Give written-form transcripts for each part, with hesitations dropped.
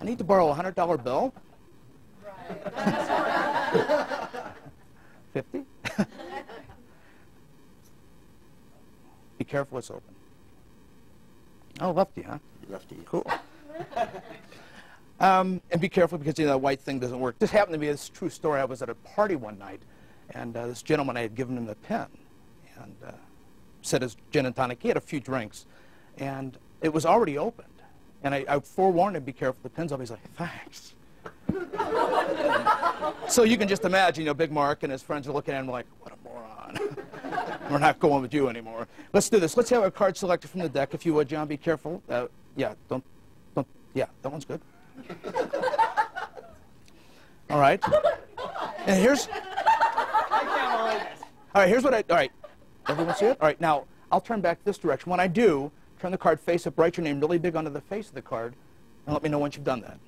I need to borrow a $100 bill. Right. 50? Be careful, it's open. Oh, lefty, huh? Lefty. Cool. And be careful because that white thing doesn't work. This happened to me, this is a true story. I was at a party one night, and this gentleman, I had given him the pen, and said his gin and tonic. He had a few drinks, and it was already opened. And I forewarned him, be careful, the pen's up. He's like, thanks. So you can just imagine, Big Mark and his friends are looking at him like, what a moron. We're not going with you anymore. Let's do this. Let's have a card selected from the deck, if you would, John. Be careful. Yeah, yeah, that one's good. All right. And here's... All right, here's what all right. Everyone see it? All right, now, I'll turn back this direction. When I do, turn the card face up, write your name really big onto the face of the card, and let me know once you've done that.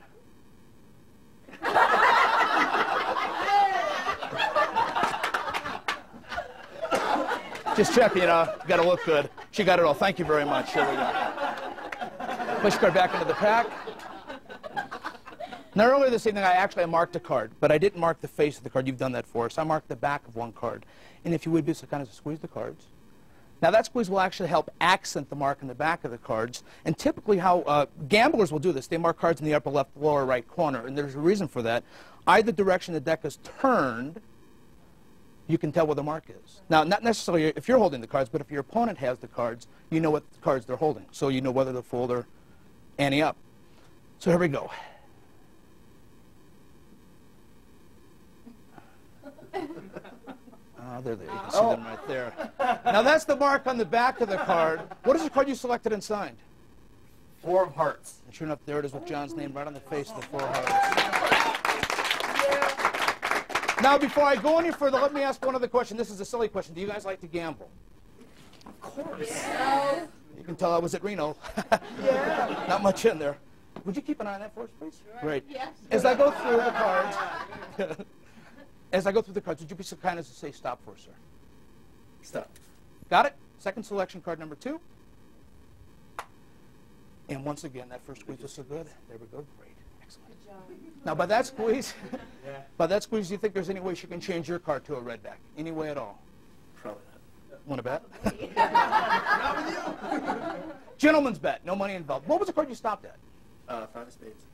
Just checking, you got to look good. She got it all. Thank you very much. Here we go. Push your card back into the pack. Now, earlier this evening, I marked a card, but I didn't mark the face of the card. You've done that for us. I marked the back of one card. And if you would, just kind of squeeze the cards. Now, that squeeze will actually help accent the mark in the back of the cards. And typically how gamblers will do this, they mark cards in the upper left, lower right corner. And there's a reason for that. Either direction the deck is turned, you can tell where the mark is. Now, not necessarily if you're holding the cards, but if your opponent has the cards, you know what cards they're holding. So you know whether to fold or ante up. So here we go. There, you can see them right there. Now, that's the mark on the back of the card. What is the card you selected and signed? 4 of hearts. And sure enough, there it is with John's name right on the face of the 4 hearts. Now, before I go any further, let me ask one other question. This is a silly question. Do you guys like to gamble? Of course. No. You can tell I was at Reno. Yeah. Not much in there. Would you keep an eye on that for us, please? Sure. Great. Yes. As I go through the cards, would you be so kind as to say stop for us, sir? Stop. Got it? Second selection, card number 2. And once again, that first squeeze was so good. There we go. Great. Excellent. Good job. Now, by that squeeze, do you think there's any way she can change your card to a red back? Any way at all? Probably not. Want to bet? Not with you. Gentleman's bet. No money involved. What was the card you stopped at? 5 of spades.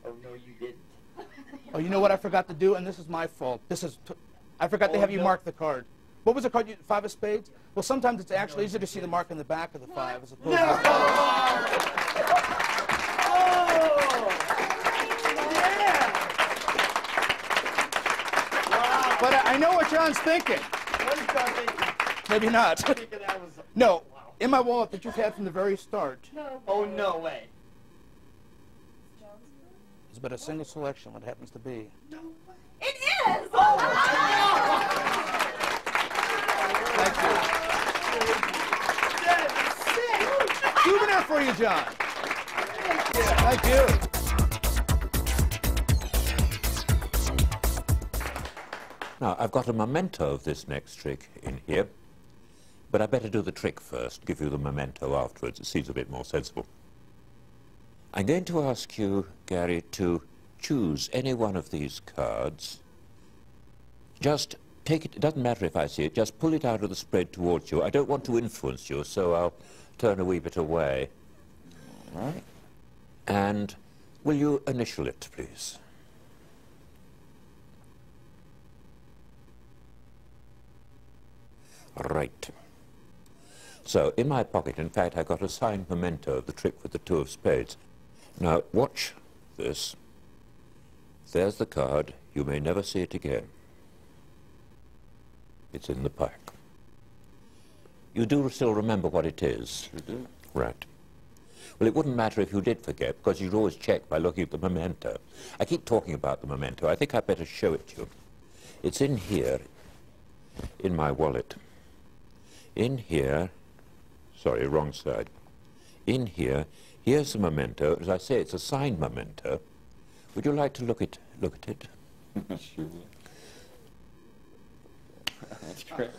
Oh, no, you didn't. Oh, you know what I forgot to do? And this is my fault. I forgot to have you mark the card. What was the card? 5 of spades? Well, sometimes it's actually easier to see the mark on the back of the 5 as opposed to the 5. But I know what John's thinking. What is John thinking? Maybe not. Thinking that was... No. In my wallet that you've had from the very start. No. Oh, no way. It's but a single selection, what it happens to be. No way. It is! Oh, Thank you. Souvenir for you, John. Thank you. Now, I've got a memento of this next trick in here, but I better do the trick first, give you the memento afterwards. It seems a bit more sensible. I'm going to ask you, Gary, to choose any one of these cards. Just take it, it doesn't matter if I see it, just pull it out of the spread towards you. I don't want to influence you, so I'll turn a wee bit away. All right. And will you initial it, please? Right. So, in my pocket, in fact, I got a signed memento of the trick with the 2 of spades. Now, watch this. There's the card. You may never see it again. It's in the pack. You do still remember what it is? You do. Right. Well, it wouldn't matter if you did forget, because you'd always check by looking at the memento. I keep talking about the memento. I think I'd better show it to you. It's in here, in my wallet. In here, sorry, wrong side. In here, here's the memento. As I say, it's a signed memento. Would you like to look at it? Sure. That's great.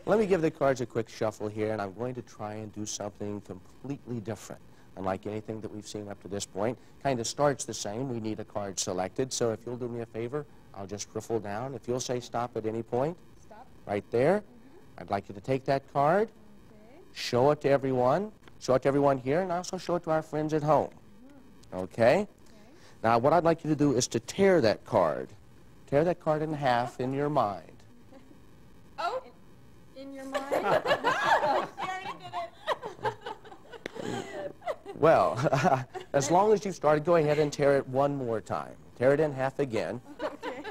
Let me give the cards a quick shuffle here, and I'm going to try and do something completely different. Unlike anything that we've seen up to this point, kind of starts the same. We need a card selected, so if you'll do me a favor, I'll just riffle down. If you'll say stop at any point, Stop. right there, I'd like you to take that card, Okay. show it to everyone here, and also show it to our friends at home. Okay? Now, what I'd like you to do is to tear that card. Tear that card in half in your mind. Oh, in your mind? You already did it. Well, as long as you've started, go ahead and tear it one more time. Tear it in half again. Okay.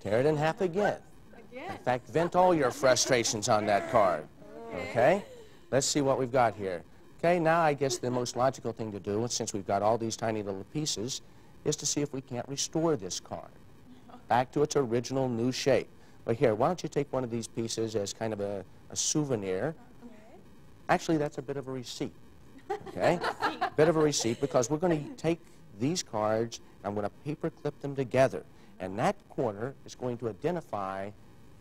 Tear it in half again. Again. In fact, vent all your frustrations on that card. Okay? Let's see what we've got here. Okay, now I guess the most logical thing to do, since we've got all these tiny little pieces, is to see if we can't restore this card back to its original new shape. But here, why don't you take one of these pieces as kind of a souvenir. Actually, that's a bit of a receipt. Okay? Bit of a receipt, because we're going to take these cards, and I'm going to paper clip them together. And that corner is going to identify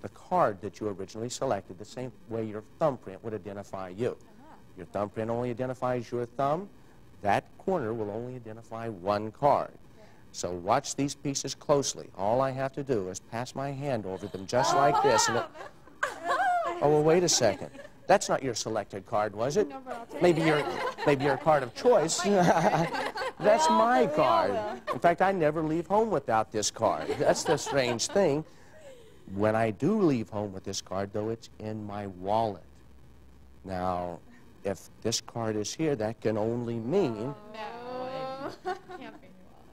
the card that you originally selected, the same way your thumbprint would identify you. Your thumbprint only identifies your thumb. That corner will only identify one card. So watch these pieces closely. All I have to do is pass my hand over them just like this. And oh, well, wait a second. That's not your selected card, was it? No, but I'll take Maybe it. your card of choice. That's my card. In fact, I never leave home without this card. That's the strange thing. When I do leave home with this card, though, it's in my wallet. Now, if this card is here, that can only mean...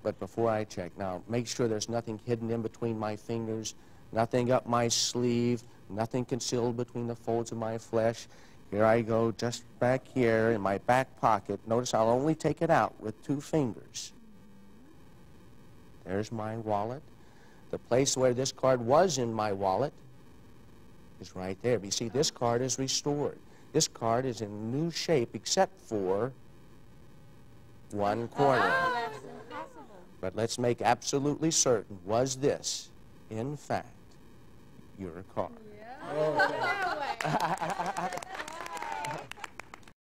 But before I check, now, make sure there's nothing hidden in between my fingers, nothing up my sleeve, nothing concealed between the folds of my flesh. Here I go, just back here in my back pocket. Notice I'll only take it out with 2 fingers. There's my wallet. The place where this card was in my wallet is right there. But you see, this card is restored. This card is in new shape except for one corner. But let's make absolutely certain, was this, in fact, your card? Yeah. No way.